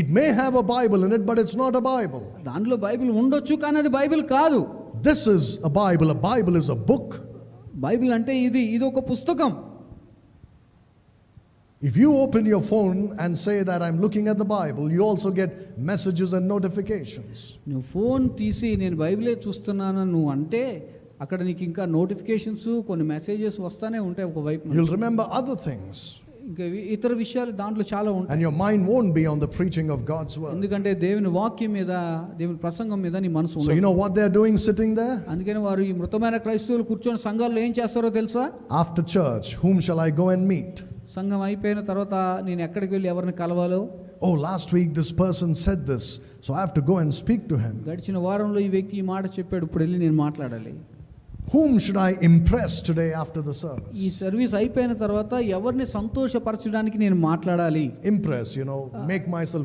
It may have a Bible in it, but it's not a Bible. దానిలో Bible ఉండొచ్చు కానీ అది Bible కాదు. This is a Bible. A Bible is a book. Bible అంటే ఇది ఒక పుస్తకం. If you open your phone and say that I'm looking at the Bible, you also get messages and notifications. నువ్వు phone తీసి నేను బైబిలే చూస్తున్నాను నువ్వు అంటే అక్కడ నీకు ఇంకా నోటిఫికేషన్స్ కొన్ని మెసేజెస్ వస్తానే ఉంటాయి ఒక వైపు నుంచి. You'll remember other things. ఇంకా ఇతర విషయాలు దాంట్లో చాలా ఉంటాయి. And your mind won't be on the preaching of God's word. ఎందుకంటే దేవుని వాక్యం మీద దేవుని ప్రసంగం మీద నీ మనసు ఉండదు. So you know what they're doing sitting there? అందుకని వారు ఈ మృతమైన క్రైస్తవులు కూర్చొని సంఘాల్లో ఏం చేస్తారో తెలుసా? After church, whom shall I go and meet? సంఘం అయిపోయిన తర్వాత నేను ఎక్కడికి వెళ్ళి ఎవరిని కలవాలో? Oh, last week this person said this, so I have to go and speak to him. గడిచిన వారంలో ఈ వ్యక్తి ఈ మాట చెప్పాడు, ఇప్పుడు వెళ్ళి నేను మాట్లాడాలి. Whom should I impress today after the service? ఈ సర్వీస్ అయిపోయిన తర్వాత ఎవరిని సంతోషపరచడానికి నేను మాట్లాడాలి? Impress, make myself